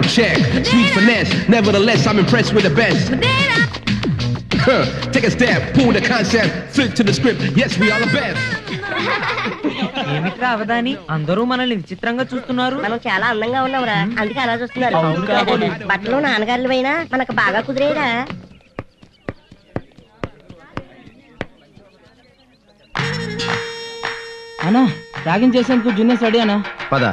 sound check. Sweet finesse, nevertheless I'm impressed with the best. Take a step, pull the concept, flip to the script. Yes, we are the best. ఏమిట్రా అవదాని అందరూ మనల్ని విచిత్రంగా చూస్తున్నారు. మనం చాలా అందంగా ఉన్నాంరా, అందుకే అలా చూస్తున్నారు. బట్టలు నాన్నగారులు అయినా మనకు బాగా కుదిరేరా. అన్నా ర్యాగింగ్ చేసేందుకు జూనియర్స్ రెడీ అన్నా. పద.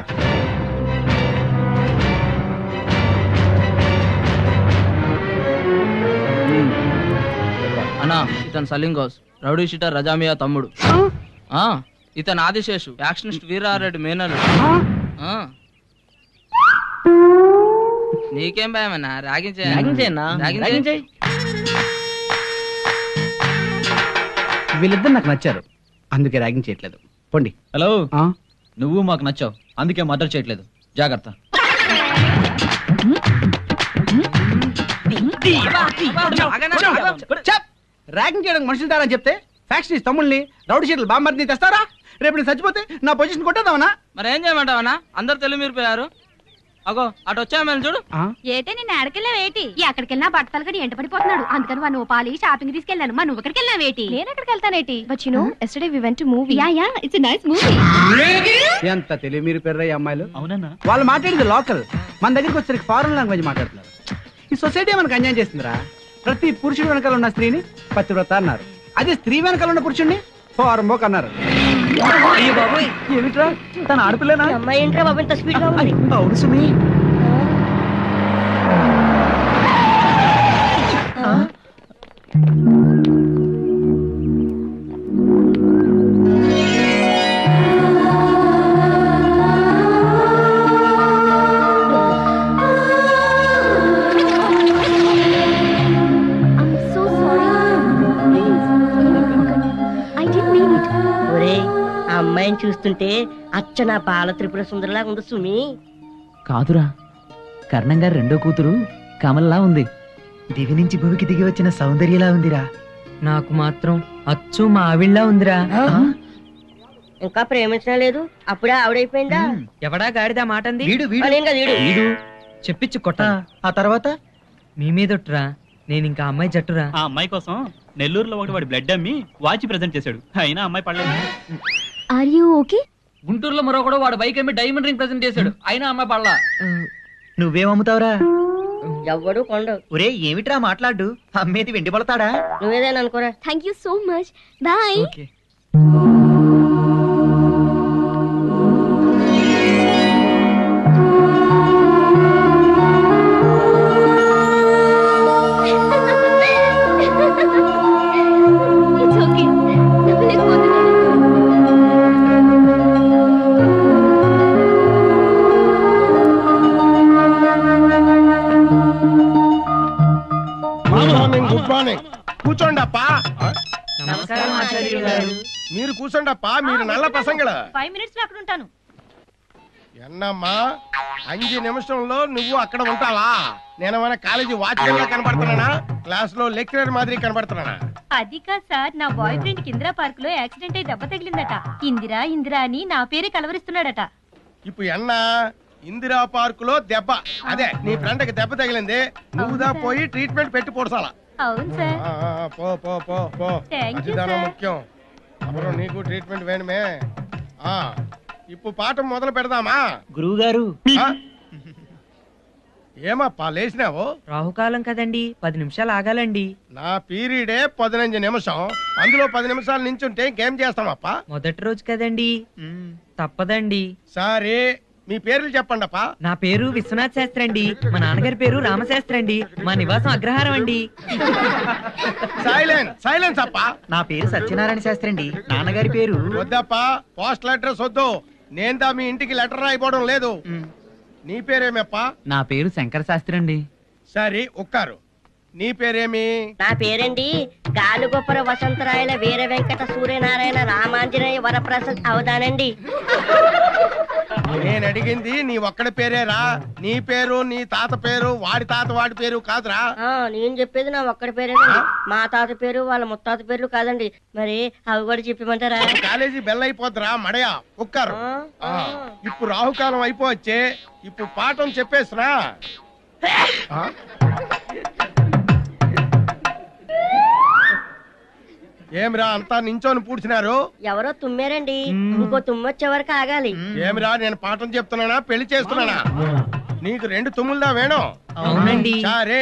అన్నా ఇతను సలీం గౌస్, రౌడీ షీటర్ రజామియా తమ్ముడు. ఇతను ఆదిశేషు, యాక్షనిస్ట్ వీరారెడ్డి మేనల్లుడు. నీకేం భయమన్నా? ర్యాగింగ్ చేయి. వీళ్ళిద్దరు నాకు నచ్చారు, అందుకే ర్యాగింగ్ చేయట్లేదు. పోండి. హలో, నువ్వు మాకు నచ్చావు, అందుకే మర్డర్ చేయట్లేదు. జాగ్రత్త. ర్యాగింగ్ చేయడం మనుషులు తారని చెప్తే ఫ్యాక్షన్ తమ్ముల్ని రౌడీ షీట్లు బాంబర్ని తెస్తారా? రేపు నేను చచ్చిపోతే నా పొజిషన్ కొట్టేద్దామనా? మరి ఏం చేయమంటావనా? అందరు తెలుగు మీరు పోయారు. అగో అటు వచ్చా మేము చూడు. ఏటే నిన్న ఎక్కడికెళ్ళావేటి? ఎక్కడికెళ్ళినా బట్టలు కడి ఎంట పడిపోతున్నాడు. అందుకని వాడు పాలి షాపింగ్ తీసుకెళ్ళాను. మా నువ్వు ఎక్కడికి వెళ్ళావేటి? నేను ఎక్కడికి వెళ్తానేటి? But you know yesterday we went to movie. Yeah, it's a nice movie. ఎంత తెలివి మీరు పెర్రయ్య అమ్మాయిలు. అవునన్నా, వాళ్ళు మాట్లాడేది లోకల్, మన దగ్గరికి వచ్చేసరికి ఫారెన్ లాంగ్వేజ్ మాట్లాడుతున్నారు. ఈ సొసైటీ మనకు అన్యాయం చేస్తుందిరా. ప్రతి పురుషుడు వెనకాల ఉన్న స్త్రీని పతివ్రత అన్నారు, అదే స్త్రీ వెనకాల ఉన్న పురుషుడిని ఫారంబోక్ అన్నారు. ఏమిట్రా తన ఆడపిల్లనా? అమ్మాయి ఏంట్రా బాబు ఇంత స్పీడ్ గా ఉంది? అవును సుమి. అమ్మాయిని చూస్తుంటే అచ్చ నా బాల త్రిపుర సుందరలా ఉంది సుమి. కాదురా, కర్ణం గారు రెండో కూతురు కమల్లా ఉంది. దివి నుంచి భూమికి దిగి వచ్చిన సౌందర్యలా ఉందిరా. నాకు మాత్రం అచ్చు మా ఆవిళ్ళ ఉందిరా. ఇంకా ప్రేమించడం లేదు, అప్పుడే ఆవిడైపోయిందా? ఎవడా గాడిదా మాటంది? చెప్పించు కొట్ట. ఆ తర్వాత మీ మీదొట్టురా, నేను ఇంకా అమ్మాయి జట్టురా. ఆ అమ్మాయి కోసం నెల్లూరులో ఒకటి వాడి బ్లడ్ అమ్మి వాచ్ ప్రెజెంట్ చేశాడు, అయినా అమ్మాయి పడలేదు. Are you okay? గుంటూరులో మరొకడు వాడు బైక్ అమ్మి డైమండ్ రింగ్ ప్రెజెంట్ చేశాడు, అయినా అమ్మాయి పడలా. నువ్వేమమ్ముతావురా? ఎవ్వడు కొండ. ఒరే ఏమిట్రా మాట్లాడు, అమ్మేది వెండి పడతాడా? నువ్వేదేనా అనుకోరా. Thank you so much, bye. కూర్చోండప్పా. మీరు కూర్చోండప్పా, మీరు నల్ల పసంగళ. 5 minutes లో అక్కడ ఉంటాను. ఎన్నమ్మా 5 నిమిషంలో నువ్వు అక్కడ ఉంటావా? నేనేమైనా కాలేజీ వాచ్మెన్ లా కనబడుతున్నానా? క్లాస్ లో లెక్చరర్ మాదిరి కనబడుతున్నానా? అది కాదు సార్, నా బాయ్ ఫ్రెండ్ కి ఇందిరా పార్క్ లో యాక్సిడెంట్ అయి దెబ్బ తగిలిందట. ఇందిరా ఇందిరా అని నా పేరే కలవరిస్తున్నాడట. ఇప్పుడు ఎన్నా ఇందిరా పార్క్ లో దెబ్బ, అదే నీ ఫ్రెండ్ కి దెబ్బ తగిలింది, నువ్వుదా పోయి ట్రీట్మెంట్ పెట్టి పొడసాలా. అవును సార్. పో పో పో పో, అదిదానా ముఖ్యం. అప్పుడు నీకు ట్రీట్మెంట్ వేణుమే. ఇప్పుడు పాఠం మొదలు పెడదామా? గురువు గారు. ఏమప్పా లేచినావు? రాహుకాలం కదండి, 10 నిమిషాలు ఆగాలండి. నా పీరియడే 15 నిమిషం, అందులో 10 నిమిషాలు నించుంటే ఇంకేం చేస్తామప్పా? మొదటి రోజు కదండి, తప్పదండి. సరే, మీ పేర్లు చెప్పండి అప్పా. నా పేరు విశ్వనాథ్ శాస్త్రి అండి, మా నాన్నగారి పేరు రామశాస్త్రి అండి, మా నివాసం అగ్రహారం అండి. సైలెన్స్ అప్పా. నా పేరు సత్యనారాయణ శాస్త్రి అండి, నాన్నగారి పేరు. వద్దప్పా, పోస్ట్ లెటర్స్ వద్దు. నేందా మీ ఇంటికి లెటర్ రాయిపోవడం లేదు. నీ పేరేమప్పా? నా పేరు శంకర శాస్త్రి అండి. సరే ఒక్కారు, నీ పేరేమి? నా పేరండి గాలుగొప్పర వసంతరాయల వీర వెంకట సూర్యనారాయణ రామాంజనేయ వరప్రసాద్ అవదానండి. నేను అడిగింది నీ ఒక్కడి పేరేరా, నీ పేరు, నీ తాత పేరు, వాడి తాత వాడి పేరు కాదురా. నేను చెప్పేది నా ఒక్కడి పేరేనండి. మా తాత పేరు వాళ్ళ ముత్తాత పేర్లు కాదండి. మరి అవి కూడా చెప్పమంటారా? కాలేజీ బెల్ అయిపోద్దిరా మడయా కుక్కర్. ఇప్పుడు రాహుకాలం అయిపోవచ్చే, ఇప్పుడు పాఠం చెప్పేసినా. ఏమిరా అంతా నించోని పూడ్చినారు? ఎవరో తుమ్మారండి. ఇంకో తుమ్మొచ్చే వరకు ఆగాలి. ఏమిరా నేను పాఠం చెప్తున్నానా పెళ్లి చేస్తున్నానా? నీకు 2 తుమ్ములదా వేణు? అవునండి. సరే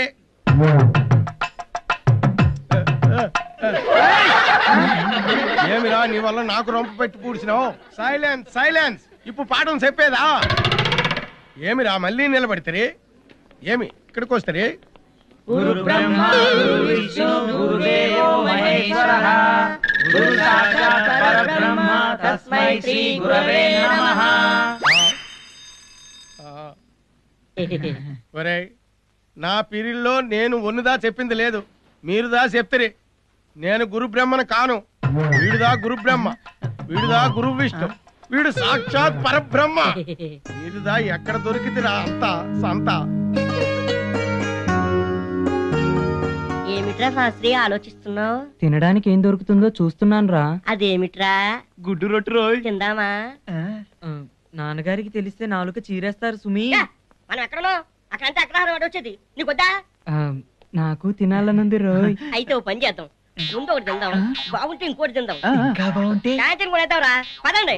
ఏమిరా నీ వల్ల నాకు రొంప పెట్టి పూడ్చినావు? Silence silence. ఇప్పుడు పాఠం చెప్పేదా? ఏమిరా మళ్ళీ నిలబడితే? ఏమి ఇక్కడికి వస్తారే? గురు బ్రహ్మ గురు విష్ణు గురుదేవో మహేశ్వరః గురు సాక్షాత్ పరబ్రహ్మ తస్మై శ్రీ గురవే నమః. ఒరేయ్ నా పీరియడ్లో నేను ఒన్నుదా చెప్పింది లేదు, మీరుదా చెప్తారే. నేను గురు బ్రహ్మను కాను. వీడుదా గురు బ్రహ్మ, వీడుదా గురు విష్ణు, వీడు సాక్షాత్ పరబ్రహ్మ. వీడుదా ఎక్కడ దొరికిందిరా అంతా సంతా? ఏమిట్రా శాస్త్రి ఆలోచిస్తున్నావు? తినడానికి ఏం దొరుకుతుందో చూస్తున్నాను రా. అదేమిట్రా? గుడ్డు రొట్టు రోయ్. తిందామా? నాన్నగారికి తెలిస్తే నాలుక చీరేస్తారు సుమి. మనం ఎక్కడున్నాం? అక్కడంతా అగ్రహారం వాడు వచ్చేది నీకొద్దా? నాకు తినాలనుంది రోయ్. అయితే ఓ పని చేద్దాం, ముందు ఒకటి తిందాం, బాగుంటే ఇంకోటి తిందాం, ఇంకా బాగుంటే సాయంత్రం కూడా అవుతావురా. పదండి.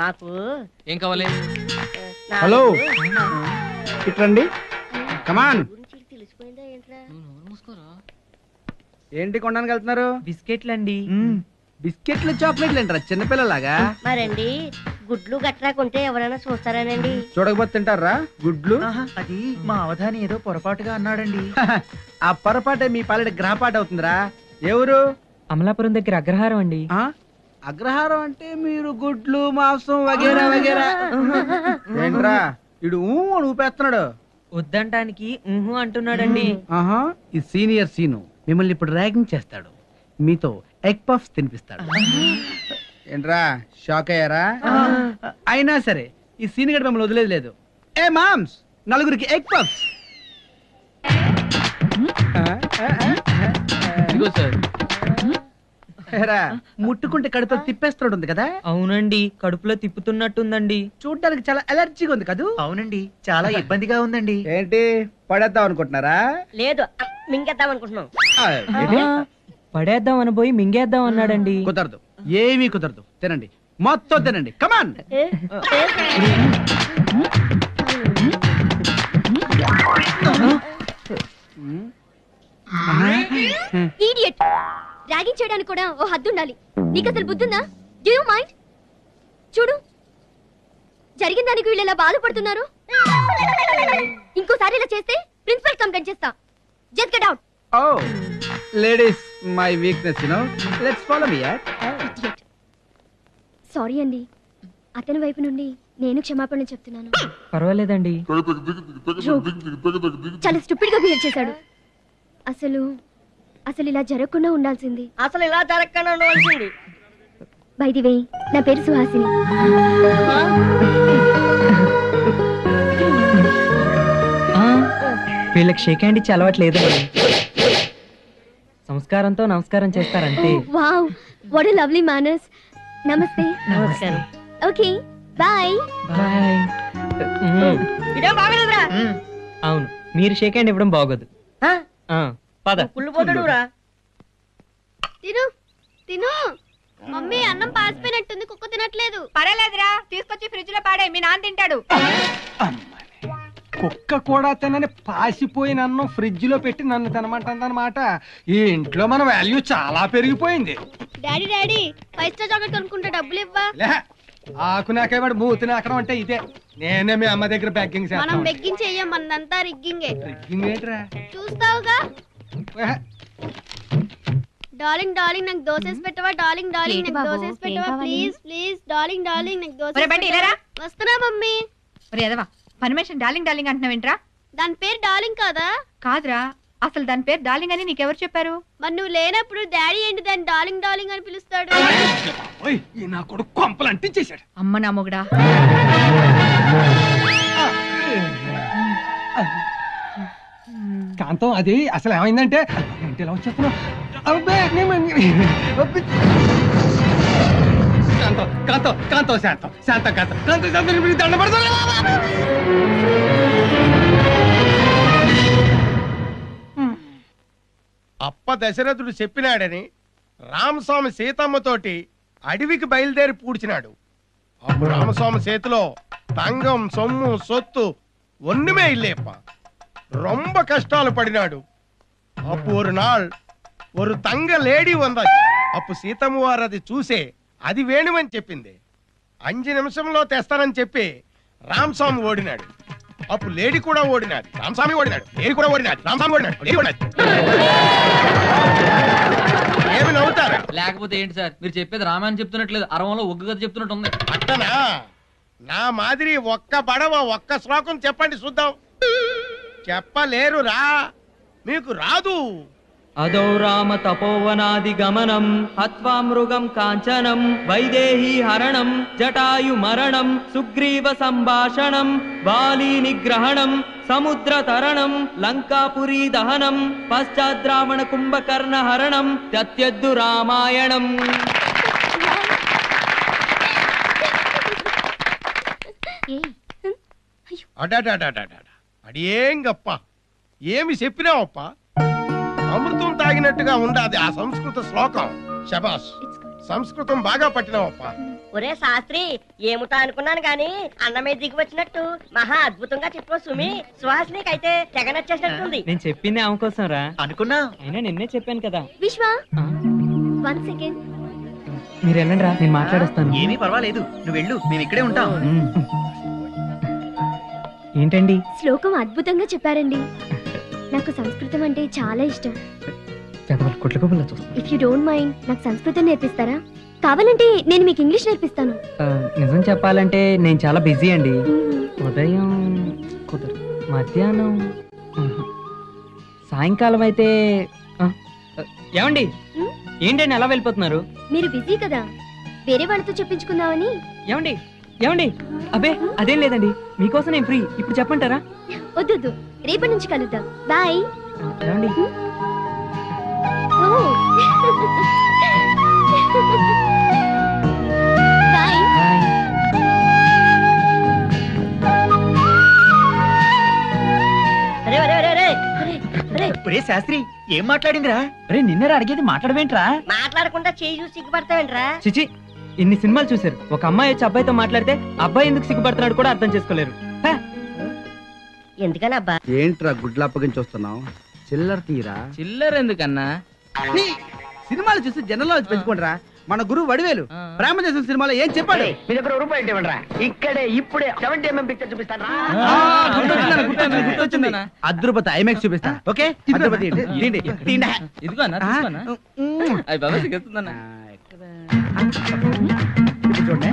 మాకు ఏం కావాలి? హలో ఇట్రండి, కమాన్. తెలిసిపోయిందా ఏంట్రా? ఏంటి కొనడానికి వెళ్తున్నారు? బిస్కెట్లు అండి. బిస్కెట్లు చాక్లెట్లు ఏంట్రా చిన్నపిల్లలాగా? మరండి గుడ్లు గట్రా కొంటే ఎవరైనా చూస్తారానండి? చూడకపోతే తింటారా గుడ్లు? అది మా అవధాని ఏదో పొరపాటుగా అన్నాడండి. ఆ పొరపాటే మీ పాలెడ గ్రహపాటు అవుతుందిరా. ఎవరు? అమలాపురం దగ్గర అగ్రహారం అండి. అగ్రహారం అంటే మీరు గుడ్లు మాంసం వగేరా వగేరా. ఏంట్రా ఇడు ఊపేస్తున్నాడు? వద్దంటానికి ఊహు అంటున్నాడండి. ఆహా, ఈ సీనియర్ సీను మిమ్మల్ని ఇప్పుడు ర్యాగింగ్ చేస్తాడు, మీతో ఎగ్ పఫ్స్ తినిపిస్తాడు. ఏంట్రా షాక్ అయ్యారా? అయినా సరే ఈ సీన్ గడి మిమ్మల్ని వదిలేదు లేదు. ఏ మామ్స్, నలుగురికి ఎగ్ పఫ్స్. ముట్టుకుంటే కడుపులో తిప్పేస్తున్నాడు కదా? అవునండి, కడుపులో తిప్పుతున్నట్టుందండి. చూడ్డానికి చాలా అలర్జీగా ఉంది కదా? అవునండి, చాలా ఇబ్బందిగా ఉందండి. ఏంటి పడేద్దాం అనుకుంటున్నారా? లేదు, మింగేద్దాం అనుకుంటున్నాం. పడేద్దాం అనబోయి మింగేద్దాం అన్నాడండి. కుదరదు, ఏమీ కుదరదు. తినండి, మొత్తం తినండి. కమాన్. ఈడియట్. ర్యాగింగ్ చేయడానికి కూడా ఓ హద్దు ఉండాలి. నీకు అసలు బుద్ధుందా? Do you mind? చూడు, జరిగిన దానికి వీళ్ళు ఎలా బాధపడుతున్నారు. ఇంకోసారి ఇలా చేస్తే ప్రిన్సిపల్ కంప్లైంట్ చేస్తా. Just get out. ఓ ladies my weakness, you know. Let's follow me యార్. సారీ అండి, అతని వైపు నుండి నేను క్షమాపణ చెప్తున్నాను. పర్వాలేదండి. చాలా స్టూపిడ్ గా బిహేవ్ చేశాడు. అసలు ఇలా జరగకుండా ఉండాల్సింది. అసలు ఇలా జరగకుండా ఉండవలసింది. బై ది వే, నా పేరు సుహాసిని. వీళ్ళకి షేక్ హ్యాండ్ ఇచ్చి అలవాట్లేదండి. సంస్కారంతో నమస్కారం చేస్తారంతే. Wow, what a lovely manners. నమస్తే. నమస్కారం. Okay, bye. బాయ్. ఇదేం బాగలేదురా. అవును, మీరు షేక్ హ్యాండ్ ఇవ్వడం బాగోదు. పద. కుళ్ళు పోతాడురా. తిను. మమ్మీ, అన్నం పాసిపోయినట్టుంది, కుక్క తినట్లేదు. పర్వాలేదురా, తీసుకొచ్చి ఫ్రిడ్జ్ లో పాడే, మీ నాన్న తింటాడు. కుక్క కూడా తినని పాసిపోయిన అన్నం ఫ్రిడ్జ్ లో పెట్టి నన్ను తినమంటుందన్నమాట. ఈ ఇంట్లో మన వాల్యూ చాలా పెరిగిపోయింది. డాడీ 5 స్టార్ చాక్లెట్ కొనుక్కుంటే డబ్బులు ఇవ్వా? ఆకు నాకేవాడు మూతి నాకడం అంటే ఇదే. నేనే మీ అమ్మ దగ్గర బెగ్గింగ్ మనం చేస్తాను. బెగ్గింగ్ చెయ్యం, మనదంతా రిగ్గింగే. రిగ్గింగ్ ఏంట్రా? చూస్తావుగా. డార్లింగ్ నాకు దోసెస్ పెట్టవా? డార్లింగ్ నాకు దోసెస్ పెట్టవా? ప్లీజ్ డార్లింగ్ నాకు దోసెస్ పెట్టవా? వస్తున్నా మమ్మీ. Permission darling అంటున్నావేంట్రా? దాని పేరు డార్లింగ్ కాదా? కాదురా, అసలు దాని పేరు డార్లింగ్ అని నీకెవరు చెప్పారు? మరి నువ్వు లేనప్పుడు డాడీ ఏంటి దాన్ని డార్లింగ్ డార్లింగ్ అని పిలుస్తాడు? ఈ నా కొడుకు కొంపలు అంటించేశాడు. అమ్మ నా మొగుడా. కాంతం అది అసలు ఏమైందంటే ఏంటి ఇలా వచ్చేస్తున్నావు? కాంతం కాంతం కాంతం శాంతం శాంతం కాంతం కాంతం శాంతం మీకు దండ అప్ప దశరథుడు చెప్పినాడని రామస్వామి సీతమ్మతోటి అడవికి బయలుదేరి పూడ్చినాడు. అప్పుడు రామస్వామి చేతిలో తంగం సొమ్ము సొత్తు ఒన్నుమే ఇల్లేప్ప. ரொம்ப కష్టాలు పడినాడు. అప్పు ஒரு நாள் ஒரு தங்க లేడీ వందాச்சு. అప్పు సీతమ్మ వారు అది చూసే అది వేణుమని చెప్పింది. 5 నిమిషంలో తెస్తానని చెప్పి రామస్వామి ఓడినాడు. అప్పుడు లేడీ కూడా ఓడినాడు. రామస్వామి ఓడినాడు. లేడీ కూడా ఓడినాడు. రామస్వామి ఓడినాడు. లేడీ ఓడినాడు. ఏమి నవ్వుతారు? లేకపోతే ఏంటి సార్, మీరు చెప్పేది రామాయణం చెప్తున్నట్లేదు, అరవంలో ఒగ్గు కథ చెప్తున్నట్టు ఉంది. అట్టనా? నా మాదిరి ఒక్క బడవ ఒక్క శ్లోకం చెప్పండి చూద్దాం. చెప్పలేరురా, మీకు రాదు. అదో రామ తపోవనాది గమనం హత్వా మృగం కాంచనం వైదేహీ హరణం జటాయు మరణం సుగ్రీవ సంభాషణం బాలీ నిగ్రహణం సముద్ర తరణం లంకాపురీ దహనం పశ్చాద్రావణ కుంభకర్ణ హరణం తత్యద్దు రామాయణం. అడియేంగప్ప, ఏమి చెప్పినావప్ప? అమృతం తాగినట్టుగా ఉండాది ఆ సంస్కృత శ్లోకం. శబాష్, సంస్కృతం బాగా పట్టినావప్ప. ఒరే శాస్త్రి, ఏముతా అనుకున్నాను గాని అన్నమే దిగి వచ్చినట్టు మహా అద్భుతంగా చెప్పు సుమి. సుహాసినికి అయితే తెగ నచ్చేసినట్టుంది. నేను చెప్పింది ఆమె కోసం రా అనుకున్నా. అయినా నిన్నే చెప్పాను కదా. విశ్వ 1 సెకండ్. మీరు వెళ్ళండి రా, నేను మాట్లాడొస్తాను. ఏమీ పర్వాలేదు, నువ్వు వెళ్ళు, మేము ఇక్కడే ఉంటాం. ఏంటండి? శ్లోకం అద్భుతంగా చెప్పారండి. నాకు సంస్కృతం అంటే చాలా ఇష్టం. ఇఫ్ యు డోంట్ మైండ్ నాకు సంస్కృతం నేర్పిస్తారా? కావాలంటే నేను మీకు ఇంగ్లీష్ నేర్పిస్తాను. నిజం చెప్పాలంటే నేను చాలా బిజీ అండి. ఉదయం కుదరదు, మధ్యాహ్నం, సాయంకాలం అయితే. ఏమండి, ఏంటండి అలా వెళ్ళిపోతున్నారు? మీరు బిజీ కదా, వేరే వాళ్ళతో చెప్పించుకుందామని. ఏమండి ఏమండి, అబ్బే అదేం లేదండి, మీకోసం నేను ఫ్రీ. ఇప్పుడు చెప్పంటారా? వద్దు, రేపటి నుంచి కలుద్దాం. బాయ్. ఏమండి, బాయ్. ఒరే శాస్త్రి, ఏం మాట్లాడిందిరా? అరే నిన్నరా అడిగేది, మాట్లాడవేంట్రా? మాట్లాడకుండా చేయి చూసి సిగ్గుపడతావేంట్రా? చిచి, ఇన్ని సినిమాలు చూశారు, ఒక అమ్మాయి వచ్చి అబ్బాయితో మాట్లాడితే అబ్బాయి ఎందుకు సిగ్గుపడుతున్నాడు కూడా అర్థం చేసుకోలేరు. ఎందుకని అబ్బా? ఏంట్రా గుడ్ల అప్పగించి వస్తున్నావు? చిల్లర తీరా. చిల్లర ఎందుకన్నా? సినిమాలు చూసి జనంలో పెంచుకోండిరా. మన గురువు వడివేలు ప్రేమ చేసిన సినిమాలో ఏం చెప్పాడు? మీ దగ్గర రూపాయలు ఇవ్వండిరా, ఇక్కడే ఇప్పుడే 70mm పిక్చర్ చూపిస్తాను. గుర్తొచ్చింది. అద్భుత ఐమాక్స్ చూపిస్తా. ఓకే, అద్భుత ఇదిగో అన్న, తీసుకోనా? అయ్యి బాబా సిగ్గేస్తుందన్నా. చూడండి.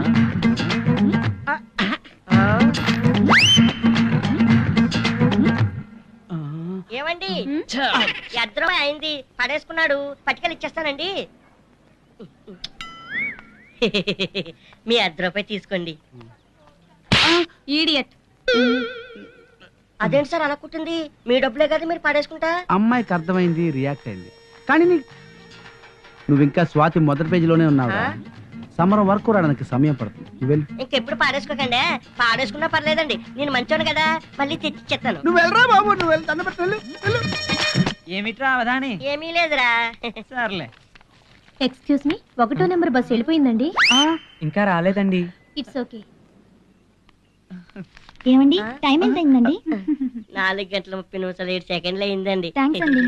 ఏమండి, ఎద్దరూ అయింది, పడేసుకున్నాడు, పట్టుకెళ్ళి ఇచ్చేస్తానండి. మీ 10 రూపాయలు తీసుకోండి. ఈడియట్. అదేంటి సార్ అలా కుట్టింది? మీ డబ్బులే కదా, మీరు పడేసుకుంటా. అమ్మాయికి అర్థమైంది, రియాక్ట్ అయింది. కానీ నువ్వు ఇంకా స్వాతి మొదటి పేజీలోనే ఉన్నావు. సమరం వరకు రావడానికి సమయం పడుతుంది. ఇంకెప్పుడు పాడేసుకోకండి. పాడేసుకున్నా పర్లేదండి, నేను మంచోను కదా, మళ్ళీ తెచ్చిచ్చేస్తాను. నువ్వు వెళ్ళరా బాబు, నువ్వు వెళ్ళి దండ పెట్టు. ఏమిట్రా అవధాని? ఏమీ లేదురా. సర్లే. ఎక్స్క్యూజ్ మీ, 1వ నెంబర్ బస్ వెళ్ళిపోయిందండి. ఇంకా రాలేదండి. It's okay. ఏమండి, టైం ఎంత అయిందండి? 4:30 అయిందండి. థ్యాంక్స్ అండి.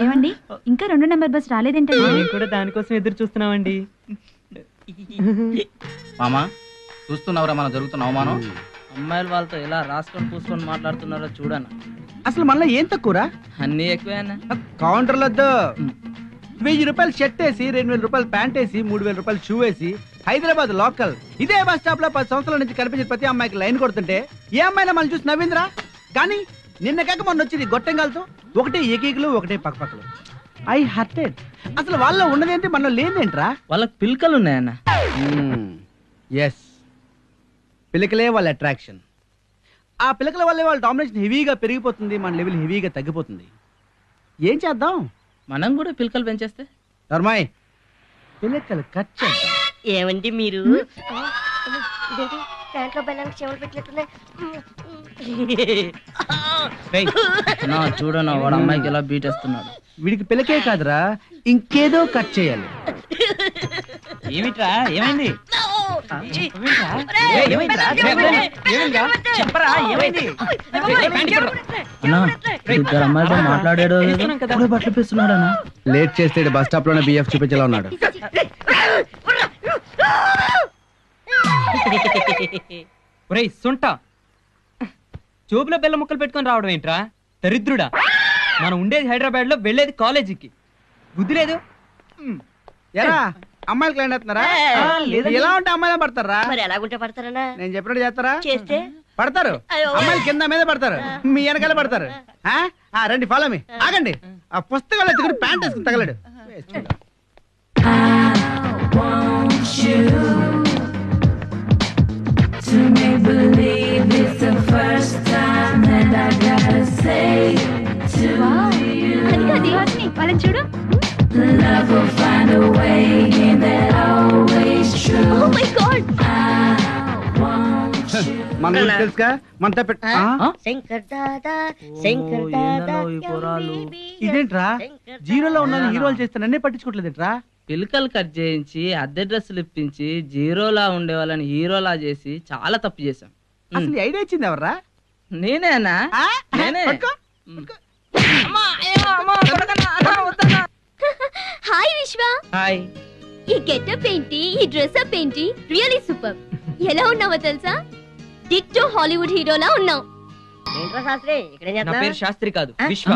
ఏమండి, ఇంకా 2వ నెంబర్ బస్ రాలేదేంటండి? మేము కూడా దానికోసం ఎదురు చూస్తున్నామండి. మామా, చూస్తున్నావురా మన జరుగుతున్న అవమానం? అమ్మాయిలు వాళ్ళతో ఎలా రాసుకొని పూసుకొని మాట్లాడుతున్నారో చూడన్నా. అసలు మళ్ళీ ఏం తక్కువరా? అన్ని ఎక్కువే అన్న. కౌంటర్లో 1000 రూపాయలు షర్ట్ వేసి, 2000 రూపాయలు ప్యాంట్ వేసి, 3000 రూపాయలు షూ వేసి, హైదరాబాద్ లోకల్ ఇదే బస్ స్టాప్ లో 10 సంవత్సరాల నుంచి కనిపించిన ప్రతి అమ్మాయికి లైన్ కొడుతుంటే ఏ అమ్మాయినా మనం చూసి నవ్విందిరా? కానీ నిన్న కాక మొన్న వచ్చింది గొట్టంగాలతో ఒకటే ఏకీకులు ఒకటే పక్కపక్కలు. I hurted. అసలు వాళ్ళలో ఉన్నదేంటి మనలో లేదేంట్రా? వాళ్ళకి పిలకలు ఉన్నాయన్న. ఎస్, పిలకలే వాళ్ళ అట్రాక్షన్. ఆ పిలకల వల్లే వాళ్ళ డామినేషన్ హెవీగా పెరిగిపోతుంది, మన లెవెల్ హెవీగా తగ్గిపోతుంది. ఏం చేద్దాం? మనం కూడా పిలకలు పెంచేస్తే. ధర్మాయ్, పిలకలు కట్ చేద్దాం. ఏమండి మీరు ప్యాంట్లో బెల్లానికి చెవులు పెట్టినట్టున్నాయి. చూడనా వాడు అమ్మాయికి ఎలా బీటేస్తున్నాడు. వీడికి పిలకే కాదురా, ఇంకేదో కట్ చేయాలి. ఏమిట్రా? ఏమైంది? చెప్పరా ఏమైంది? అన్నా ఇద్దరు అమ్మాయితో మాట్లాడాడు బట్టలు పిస్తున్నాడు అన్న. లేట్ చేస్తే బస్ స్టాప్ లోనే బిఎఫ్ చూపించేలా ఉన్నాడు. ఒరేయ్ సుంట, జోబులో బెల్ల ముక్కలు పెట్టుకొని రావడం ఏంట్రా దరిద్రుడా? మనం ఉండేది హైదరాబాద్ లో, వెళ్ళేది కాలేజీకి. బుద్ధి లేదు. ఎలా అమ్మాయిలు క్లైంట్ అవుతున్నారా? ఎలా ఉంటే అమ్మాయిలే పడతారా? మరి ఎలాగుంటే పడతారన్నా? నేను చెప్పినట్టు చేస్తారా? చేస్తే పడతారు. అమ్మాయిలు కింద మీద పడతారు, మీ వెనకాల పడతారు. రండి, ఫాలో మీ. ఆగండి, ఆ పుస్తకాలు ఎత్తుకుని ప్యాంట్ వేసుకుని తగలడు. వాళ్ళని చూడు. మన తెలుసుగా మనతో శంకర్ దాదా, శంకర్ దాదా. ఇదేంట్రా జీరోలో ఉన్న హీరోలు చేస్తే నన్నే పట్టించుకోవట్లేదేంట్రా? పిలకలు కట్ చేయించి అద్దె డ్రెస్సులు ఇప్పించి జీరోలా ఉండే వాళ్ళని హీరోలా చేసి చాలా తప్పు చేశాం. అసలు ఐడియా ఇచ్చింది ఎవర్రా? నేనేనా? నేనే. హాయ్ విశ్వ. హాయ్. ఈ గెటప్ ఏంటి, ఈ డ్రెస్ అప్ ఏంటి, రియల్లీ సూపర్. ఎలా ఉన్నావో తెలుసా? డిట్టో హాలీవుడ్ హీరోలా ఉన్నావు. ఏంట్రా శాస్త్రి ఇక్కడ ఏం నా చేస్తున్నావ్? పేరు శాస్త్రి కాదు, విశ్వ.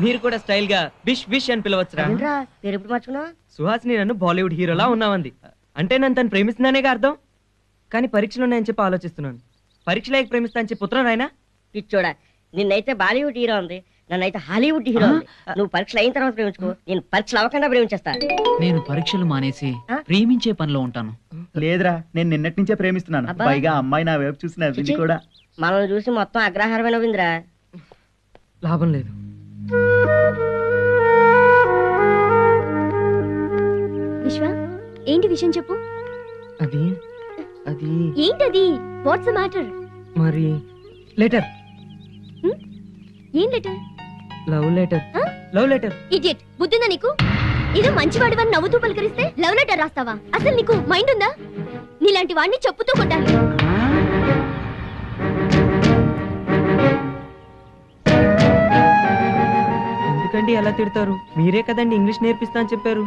మీరు కూడా స్టైల్ గా బిష్ బిష్ అని పిలవచ్చురా. ఏంట్రా పేరు ఎప్పుడు మార్చుకున్నావు? సుహాసిని నన్ను బాలీవుడ్ హీరోలా ఉన్నామంది. అంటే నన్ను తను ప్రేమిస్తున్నానేగా అర్థం. కానీ పరీక్షలు ఉన్నాయని చెప్పి ఆలోచిస్తున్నాను. పరీక్ష లేక ప్రేమిస్తా అని చెప్పి ఉత్తరం రాయనా? పిచ్చోడా, నిన్నైతే బాలీవుడ్ హీరో ఉంది, నన్నైతే హాలీవుడ్ హీరో ఉంది. నువ్వు పరీక్షలు అయిన తర్వాత ప్రేమించుకో, నేను పరీక్షలు అవ్వకుండా ప్రేమించేస్తా. నేను పరీక్షలు మానేసి ప్రేమించే పనిలో ఉంటాను. లేదురా, నేను నిన్నటి నుంచే ప్రేమిస్తున్నాను. పైగా అమ్మాయి నా వైపు చూసి నవ్వింది కూడా. మనల్ని చూసి మొత్తం అగ్రహారమైన నవ్విందిరా. లాభం లేదు. విశ్వ, ఏంటి విషయం చెప్పు. అది అది ఏంటది? What's the matter? మరి లెటర్. ఏం letter? Love letter. Love letter. Idiot, బుద్ధిందా నీకు? ఏదో మంచివాడివని నవ్వుతూ పలకరిస్తే లవ్ లెటర్ రాస్తావా? అసలు నీకు మైండ్ ఉందా? నీలాంటి వాడిని చెప్పుతూ కొట్టాలి. ఎందుకండి అలా తిడతారు? మీరే కదండి ఇంగ్లీష్ నేర్పిస్తా అని చెప్పారు.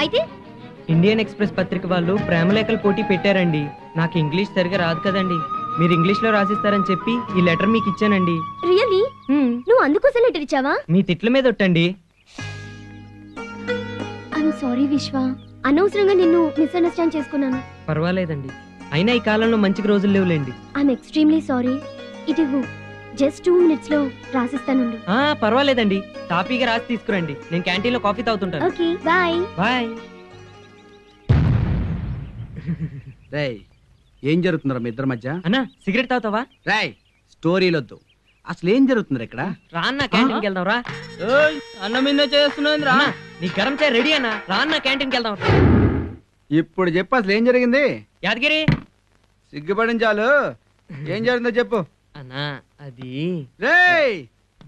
అయితే ఇండియన్ ఎక్స్ప్రెస్ పత్రిక వాళ్ళు ప్రేమలేఖలు పోటీ పెట్టారండి. నాకు ఇంగ్లీష్ సరిగా రాదు కదండి. మీరు ఇంగ్లీష్ లో రాసిస్తారని చెప్పి ఈ లెటర్ మీకు ఇచ్చానండి. రియల్లీ? నువ్వు అందుకోసం లెటర్ ఇచ్చావా? మీ తిట్ల మీద ఒట్టండి. ఐఎమ్ సారీ విశ్వ, అనవసరంగా నిన్ను మిస్అండర్స్టాండ్ చేసుకున్నాను. పర్వాలేదండి, అయినా ఈ కాలంలో మంచి రోజులు లేవులేండి. I'm extremely sorry. ఇది జస్ట్ 2 minutes లో రాసిస్తానుండు. పర్వాలేదండి, తాపీగా రాసి తీసుకురండి. నేను క్యాంటీన్ లో కాఫీ తాగుతుంటాను. Okay, bye. బాయ్. రేయ్, ఏం జరుగుతుందిరా మీ ఇద్దరి మధ్య? అన్నా సిగరెట్ తాగుతావా? రాయ్, స్టోరీలొద్దు, అసలు ఏం జరుగుతుంది ఇక్కడ? రా అన్న, క్యాంటీన్కి వెళ్దాం రా. అన్నం మిన్న చేస్తున్నాను రా. నీ గరం చాయ్ రెడీ అన్న, రా అన్న క్యాంటీన్కి వెళ్దాం. ఇప్పుడు చెప్పు, అసలు ఏం జరిగింది? యాదగిరి, సిగ్గుపడిన చాలు, ఏం జరిగిందో చెప్పు. అన్నా అది రేయ్,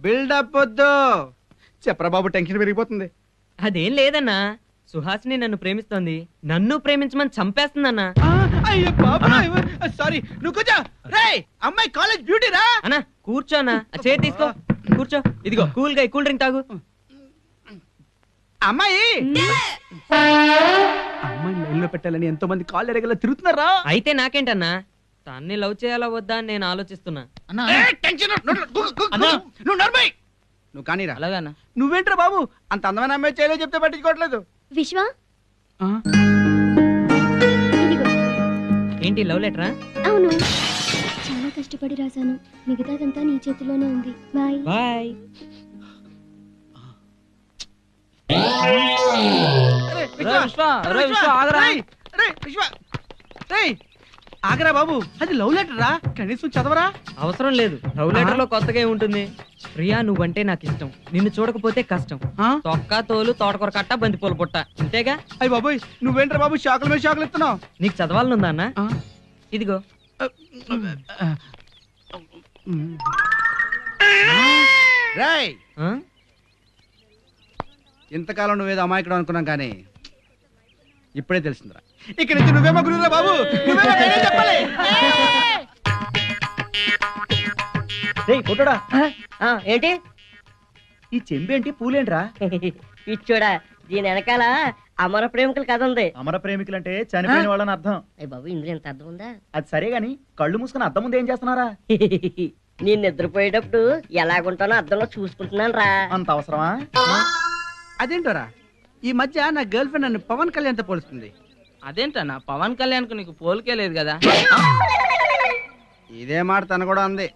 బిల్డప్ వద్దు, చెప్పరా బాబు, టెన్షన్ పెరిగిపోతుంది. అదేం లేదన్నా, సుహాసిని నన్ను ప్రేమిస్తోంది, నన్ను ప్రేమించమని చంపేస్తుందన్నా. సారీ, నువ్వు కూర్చో. రేయ్, అమ్మాయి కాలేజ్ బ్యూటీ రా. అన్నా కూర్చో అన్నా, చైర్ తీసుకో, కూర్చో. ఇదిగో కూల్ గా కూల్ డ్రింక్ తాగు. అమ్మాయి అమ్మాయి లైన్లో పెట్టాలని ఎంతో మంది కాల్ ఎరగలా తిరుగుతున్నారా? అయితే నాకేంటన్నా, తన్ని లవ్ చేయాలా వద్దా అని నేను ఆలోచిస్తున్నా. నువ్వు కానీరా. అలాగన్నా. నువ్వేంట్రా బాబు, అంత అందమైన అమ్మాయి చేయలే చెప్తే పట్టించుకోవట్లేదు. విశ్వ, ఏంటి లవ్ లెటరా? అవును, చాలా కష్టపడి కష్టపడి రాశాను. మిగతాదంతా నీ చేతిలోనే ఉంది. Bye bye. ఆగరా బాబు, అది లవ్ లెటర్ రా, కనీసం చదవరా. అవసరం లేదు, లవ్ లెటర్ లో కొత్తగా ఏముంటుంది. ప్రియా నువ్వంటే నాకు ఇష్టం, నిన్ను చూడకపోతే కష్టం. తొక్క తోలు తోటకూర కట్ట బంతిపూల పుట్ట, ఇంతేగా. అయ్యి బాబోయ్, నువ్వేంట్రా బాబు షాకుల మీద షాకులు ఇస్తున్నావు? నీకు చదవాలనుందా అన్న? ఇదిగో. రేయ్, ఇంతకాలం నువ్వేదో అమాయకుడు అనుకున్నాం కానీ ఇప్పుడే తెలిసిందిరా, ఇక్కడ నుంచి నువ్వేమో గురువురా బాబు, చెప్పాలి. కొట్టడా ఏంటి ఈ చెంబేంటి పూలేంట్రా? పిచ్చోడా, దీని వెనకాల అమర ప్రేమికుల కథ ఉంది. అమర ప్రేమికులు అంటే చనిపోయిన వాళ్ళని అర్థం. అయ్య బాబు, ఇందులో ఎంత అర్థం ఉందా? అది సరే గాని కళ్ళు మూసుకుని అద్దం ముందు ఏం చేస్తున్నారా? నేను నిద్రపోయేటప్పుడు ఎలాగుంటానో అద్దంలో చూసుకుంటున్నాను రా. అంత అవసరమా? అదేంటోరా, ఈ మధ్య నా గర్ల్ ఫ్రెండ్ నన్ను పవన్ కళ్యాణ్ తో పోలుస్తుంది. అదేంటన్నా, పవన్ కళ్యాణ్ కు నీకు పోలికే లేదు కదా? ఇదే మాట తను కూడా అంది.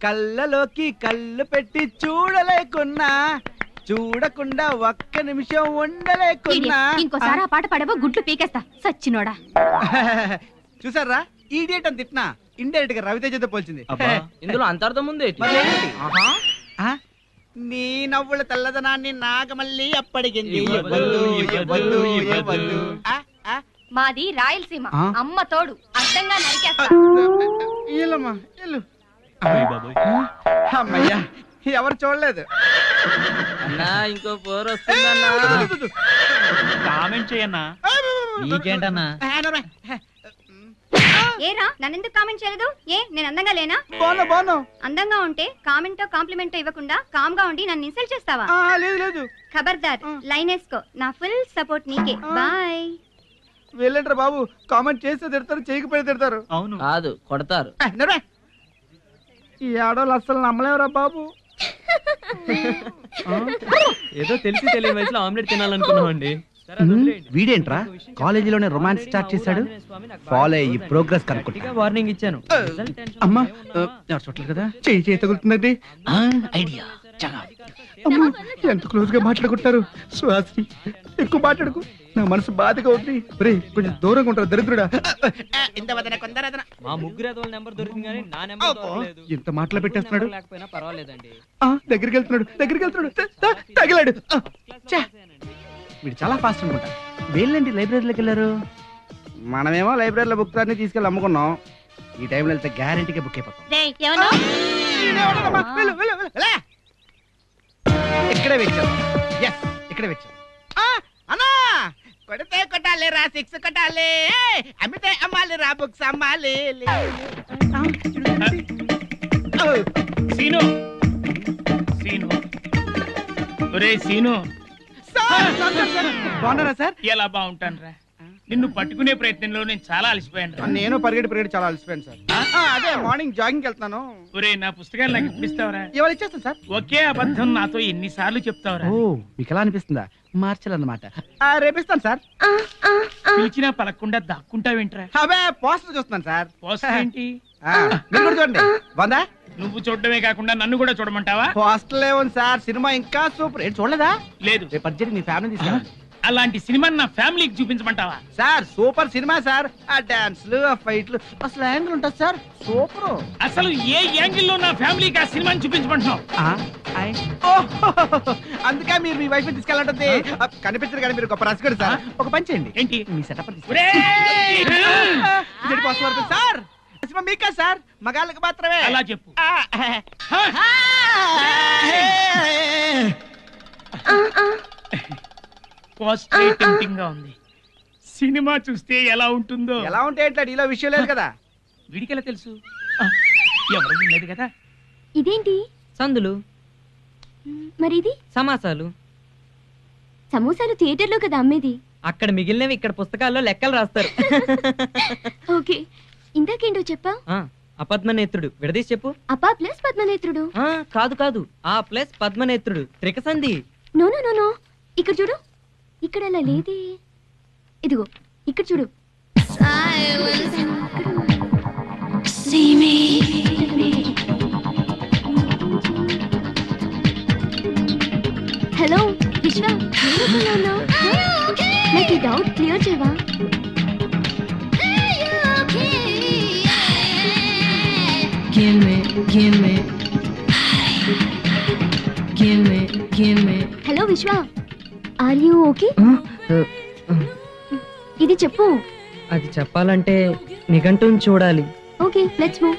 కళ్ళలోకి కళ్ళు పెట్టి చూడలేకున్నా, చూడకుండా ఒక్క నిమిషం ఉండలేకున్నా. ఇంకోసారి ఆ పాట పాడేవో గుడ్లు పీకేస్తా సచ్చినోడా. చూసారా, ఈడియట్ అని తిట్టినా ఇండైరెక్ట్ గా రవితేజతో పోల్చింది. ఇందులో అంతర్థం ఉంది. నీ నవ్వుల తెల్లదనాన్ని నాగమల్లి అప్పడిగింది. మాది రాయలసీమ, అమ్మ తోడు అడ్డంగా నరికేస్తా. అమ్మయ్యా, ఎవరు చూడలేదు. అన్నా ఇంకో పోరు వస్తుందన్నా, కామెంట్ చేయన్నా. నీకేంటన్నా? ఏరా నన్నెందుకు కామెంట్ చేయలేదు? ఏ నేను అందంగా లేనా? బాను అందంగా ఉంటే కామెంటో కాంప్లిమెంటో ఇవ్వకుండా కామ్ గా ఉండి నన్ను ఇన్సల్ట్ చేస్తావా? లేదు. ఖబర్దార్, లైన్ వేసుకో. నా ఫుల్ సపోర్ట్ నీకే. బాయ్. వెళ్ళంటారు బాబు, కామెంట్ చేస్తే తిడతారు, చేయకపోతే తిడతారు. అవును కాదు, కొడతారు. ఈ ఆడవాళ్ళు అస్సలు నమ్మలేవరా బాబు. ఏదో తెలిసి తెలియని వయసులో ఆమ్లెట్ తినాలనుకున్నామండి. వీడేంట్రా కాలేజీలోనే రొమాన్స్ స్టార్ట్ చేశాడు. ఫాలో అయ్యి ప్రోగ్రెస్ కనుక్కుంటా. వార్నింగ్ ఇచ్చాను. అమ్మా, ఎవరు చూడలేదు కదా, చేయి తగులుతుందండి. ఐడియా అమ్మా, ఎంత క్లోజ్ గా మాట్లాడుకుంటారు. సుహాసిని, ఎక్కువ మాట్లాడుకు, నా మనసు బాధగా ఉంది. రే, కొంచెం దూరంగా ఉంటారు దరిద్రుడా. మా ముగ్గురు నెంబర్ దొరికింది కానీ నా నెంబర్ దొరకలేదు. ఎంత మాటలు పెట్టేస్తున్నాడు. లేకపోయినా పర్వాలేదండి. దగ్గరికి వెళ్తున్నాడు. తగిలాడు. వీడు చాలా ఫాస్ట్ అనుకుంటా. వీళ్ళేంటి లైబ్రరీలోకి వెళ్ళారు? మనమేమో లైబ్రరీలో బుక్ అన్ని తీసుకెళ్ళి అమ్ముకున్నాం. ఈ టైంలో వెళ్తే గ్యారెంటీగా బుక్ అయిపోతాం. ఇక్కడే వచ్చాను. ఇక్కడే వచ్చాను. అన్నా, కొడితే కొట్టాలి రా, 6 కొట్టాలి, అమ్మితే అమ్మాలి రా, బుక్స్ అమ్మాలి. సీను, ఒరే సీను, బాగున్నారా సార్? ఎలా బాగుంటాను రా, నిన్ను పట్టుకునే ప్రయత్నంలో నేను చాలా అలసిపోయాను. నేను పరిగెట్టి చాలా అలసిపోయాను సార్. అదే మార్నింగ్ జాగింగ్ వెళ్తాను. ఒరే, నా పుస్తకాలు నాకు ఇప్పుడు ఇస్తావరా? ఇవాళ ఇచ్చేస్తాను సార్. ఒకే అబద్ధం నాతో ఎన్నిసార్లు చెప్తావరా? ఓ, మీకు ఎలా అనిపిస్తుందా? మార్చాలన్నమాట. రేపిస్తాను సార్. పిలిచినా పలకుండా దాక్కుంటావేంట్రా? అవే పోస్టర్ చూస్తున్నాను సార్. పోస్టర్ ఏంటి? మీరు కూడా చూడండి. బాగుందా? నువ్వు చూడడమే కాకుండా నన్ను కూడా చూడమంటావా? పోస్టర్ ఏముంది సార్, సినిమా ఇంకా సూపర్. ఏంటి చూడలేదా? లేదు. రేపు అర్జెంట్ మీ ఫ్యామిలీ తీసుకెళ్ళండి. అలాంటి సినిమాని నా ఫ్యామిలీకి చూపించమంటావా? Sir, super cinema sir. ఆ డాన్స్లు, ఆ ఫైట్లు, అసలు యాంగిల్ ఉంటుంది సార్, సూపర్. అసలు ఏ యాంగిల్ లో నా ఫ్యామిలీకి ఆ సినిమాని చూపించమంటున్నావు? అందుకే మీరు మీ వైఫ్ తీసుకెళ్ళంటుంది. కనిపించరు కానీ మీరు గొప్ప రసికుడు సార్. ఒక పని చేయండి. ఏంటి? మీ సెటప్ సార్. సినిమా మీకా సార్, మగాళ్ళకి మాత్రమే. అలా చెప్పు. పోస్టర్ టెంప్టింగ్ గా ఉంది. సినిమా చూస్తే ఎలా ఉంటుందో. ఎలా ఉంటే ఏంటంటే ఇలా విషయం లేదు కదా. వీడికెలా తెలుసు? ఎవరు వినలేదు కదా. ఇదేంటి? సందులు. మరి ఇది? సమాసాలు. సమోసాలు థియేటర్లో కదా అమ్మేది. అక్కడ మిగిలినవి ఇక్కడ పుస్తకాల్లో లెక్కలు రాస్తారు. ఓకే, ఇందాకేంటో చెప్పా? అపద్మనేత్రుడు. విడదీసి చెప్పు. అపా ప్లస్ పద్మనేత్రుడు. కాదు, ఆ ప్లస్ పద్మనేత్రుడు. త్రికసంధి. నో, ఇక్కడ చూడు. ఇక్కడ అలా లేదే. ఇదిగో ఇక్కడ చూడు. హలో విశ్వ, నాకు ఈ డౌట్ క్లియర్ చేయవా? హలో విశ్వ, ఆర్ యూ ఓకే? ఇది చెప్పు. అది చెప్పాలంటే నిఘంటువుని చూడాలి. Okay, let's move.